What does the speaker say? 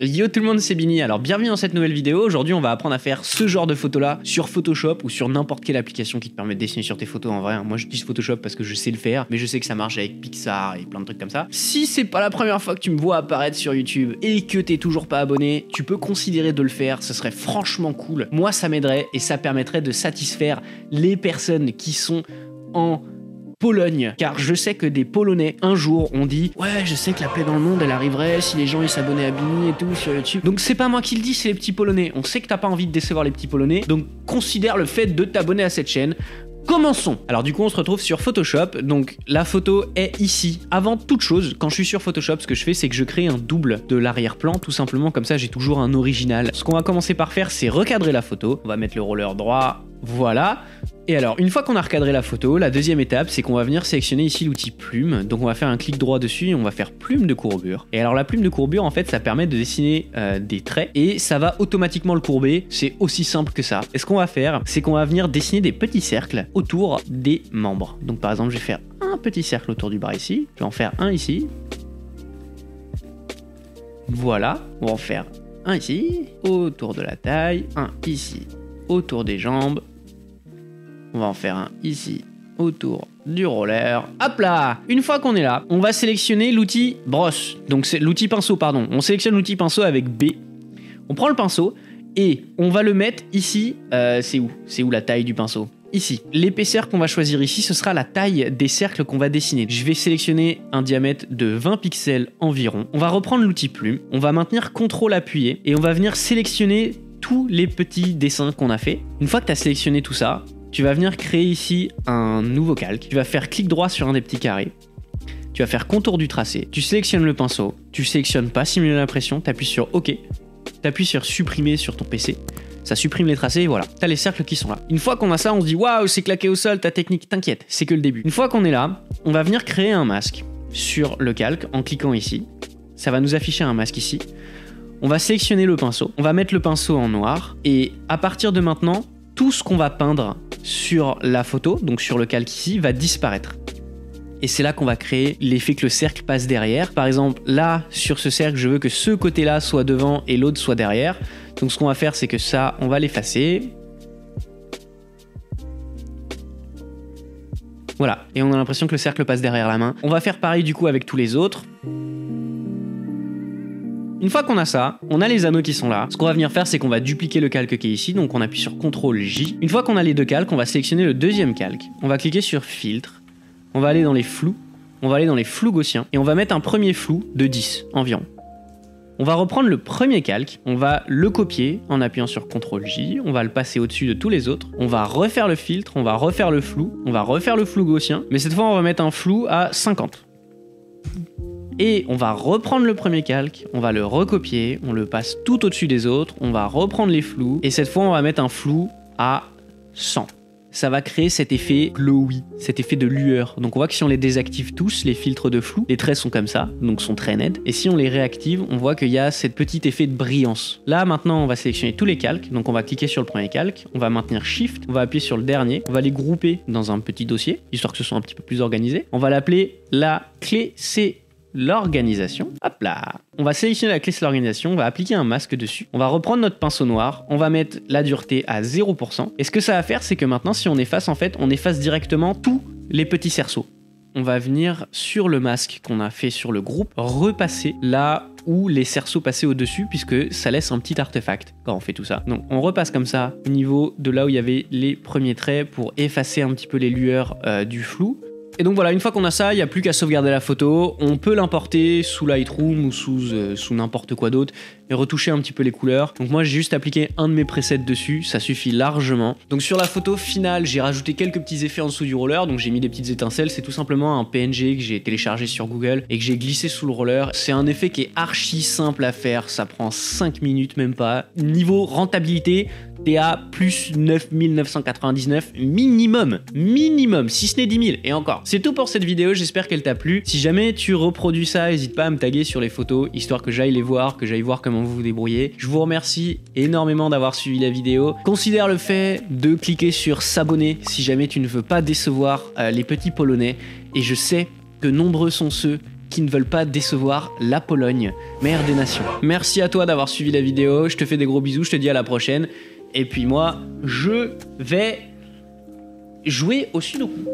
Yo tout le monde, c'est Bini, alors bienvenue dans cette nouvelle vidéo. Aujourd'hui on va apprendre à faire ce genre de photos là sur Photoshop ou sur n'importe quelle application qui te permet de dessiner sur tes photos. En vrai, moi j'utilise Photoshop parce que je sais le faire, mais je sais que ça marche avec Pixar et plein de trucs comme ça. Si c'est pas la première fois que tu me vois apparaître sur YouTube et que t'es toujours pas abonné, tu peux considérer de le faire, ce serait franchement cool. Moi ça m'aiderait et ça permettrait de satisfaire les personnes qui sont en Pologne, car je sais que des Polonais un jour ont dit ouais, je sais que la paix dans le monde elle arriverait si les gens ils s'abonnaient à Bini et tout sur YouTube. Donc c'est pas moi qui le dis, c'est les petits Polonais. On sait que t'as pas envie de décevoir les petits Polonais, donc considère le fait de t'abonner à cette chaîne. Commençons. Alors du coup on se retrouve sur Photoshop, donc la photo est ici. Avant toute chose, quand je suis sur Photoshop, ce que je fais c'est que je crée un double de l'arrière-plan, tout simplement, comme ça j'ai toujours un original. Ce qu'on va commencer par faire c'est recadrer la photo. On va mettre le roller droit, voilà. Et alors, une fois qu'on a recadré la photo, la deuxième étape, c'est qu'on va venir sélectionner ici l'outil plume. Donc on va faire un clic droit dessus et on va faire plume de courbure. Et alors la plume de courbure, en fait, ça permet de dessiner des traits et ça va automatiquement le courber. C'est aussi simple que ça. Et ce qu'on va faire, c'est qu'on va venir dessiner des petits cercles autour des membres. Donc par exemple, je vais faire un petit cercle autour du bras ici. Je vais en faire un ici. Voilà. On va en faire un ici, autour de la taille, un ici, autour des jambes. On va en faire un ici, autour du roller. Hop là! Une fois qu'on est là, on va sélectionner l'outil brosse. Donc c'est l'outil pinceau, pardon. On sélectionne l'outil pinceau avec B. On prend le pinceau et on va le mettre ici. C'est où? C'est où la taille du pinceau? Ici. L'épaisseur qu'on va choisir ici, ce sera la taille des cercles qu'on va dessiner. Je vais sélectionner un diamètre de 20 pixels environ. On va reprendre l'outil plume. On va maintenir CTRL appuyé et on va venir sélectionner tous les petits dessins qu'on a fait. Une fois que tu as sélectionné tout ça, tu vas venir créer ici un nouveau calque. Tu vas faire clic droit sur un des petits carrés. Tu vas faire contour du tracé. Tu sélectionnes le pinceau. Tu sélectionnes pas simuler l'impression. Tu appuies sur OK. Tu appuies sur supprimer sur ton PC. Ça supprime les tracés et voilà. Tu as les cercles qui sont là. Une fois qu'on a ça, on se dit waouh, c'est claqué au sol ta technique. T'inquiète, c'est que le début. Une fois qu'on est là, on va venir créer un masque sur le calque en cliquant ici. Ça va nous afficher un masque ici. On va sélectionner le pinceau. On va mettre le pinceau en noir. Et à partir de maintenant, tout ce qu'on va peindre sur la photo, donc sur le calque ici, va disparaître. Et c'est là qu'on va créer l'effet que le cercle passe derrière. Par exemple, là, sur ce cercle, je veux que ce côté-là soit devant et l'autre soit derrière. Donc ce qu'on va faire, c'est que ça, on va l'effacer. Voilà, et on a l'impression que le cercle passe derrière la main. On va faire pareil du coup avec tous les autres. Une fois qu'on a ça, on a les anneaux qui sont là. Ce qu'on va venir faire, c'est qu'on va dupliquer le calque qui est ici. Donc on appuie sur CTRL J. Une fois qu'on a les deux calques, on va sélectionner le deuxième calque. On va cliquer sur filtre. On va aller dans les flous. On va aller dans les flous gaussiens. Et on va mettre un premier flou de 10 environ. On va reprendre le premier calque. On va le copier en appuyant sur CTRL J. On va le passer au-dessus de tous les autres. On va refaire le filtre. On va refaire le flou. On va refaire le flou gaussien. Mais cette fois, on va mettre un flou à 50. Et on va reprendre le premier calque, on va le recopier, on le passe tout au-dessus des autres, on va reprendre les flous, et cette fois on va mettre un flou à 100. Ça va créer cet effet glowy, cet effet de lueur. Donc on voit que si on les désactive tous, les filtres de flou, les traits sont comme ça, donc sont très nets. Et si on les réactive, on voit qu'il y a cet petit effet de brillance. Là maintenant on va sélectionner tous les calques, donc on va cliquer sur le premier calque, on va maintenir Shift, on va appuyer sur le dernier, on va les grouper dans un petit dossier, histoire que ce soit un petit peu plus organisé. On va l'appeler la clé C. L'organisation. Hop là. On va sélectionner la clé c'est l'organisation, on va appliquer un masque dessus. On va reprendre notre pinceau noir, on va mettre la dureté à 0%. Et ce que ça va faire, c'est que maintenant, si on efface, en fait, on efface directement tous les petits cerceaux. On va venir sur le masque qu'on a fait sur le groupe, repasser là où les cerceaux passaient au-dessus, puisque ça laisse un petit artefact quand on fait tout ça. Donc on repasse comme ça au niveau de là où il y avait les premiers traits pour effacer un petit peu les lueurs du flou. Et donc voilà, une fois qu'on a ça, il n'y a plus qu'à sauvegarder la photo. On peut l'importer sous Lightroom ou sous n'importe quoi d'autre et retoucher un petit peu les couleurs. Donc moi j'ai juste appliqué un de mes presets dessus, ça suffit largement. Donc sur la photo finale, j'ai rajouté quelques petits effets en dessous du roller, donc j'ai mis des petites étincelles. C'est tout simplement un PNG que j'ai téléchargé sur Google et que j'ai glissé sous le roller. C'est un effet qui est archi simple à faire, ça prend 5 minutes même pas. Niveau rentabilité, t'es à plus 9999 minimum, si ce n'est 10 000, et encore. C'est tout pour cette vidéo, j'espère qu'elle t'a plu. Si jamais tu reproduis ça, n'hésite pas à me taguer sur les photos, histoire que j'aille les voir, que j'aille voir comment vous vous débrouillez. Je vous remercie énormément d'avoir suivi la vidéo. Considère le fait de cliquer sur s'abonner si jamais tu ne veux pas décevoir les petits Polonais, et je sais que nombreux sont ceux qui ne veulent pas décevoir la Pologne, mère des nations. Merci à toi d'avoir suivi la vidéo, je te fais des gros bisous, je te dis à la prochaine. Et puis moi, je vais jouer au Sudoku.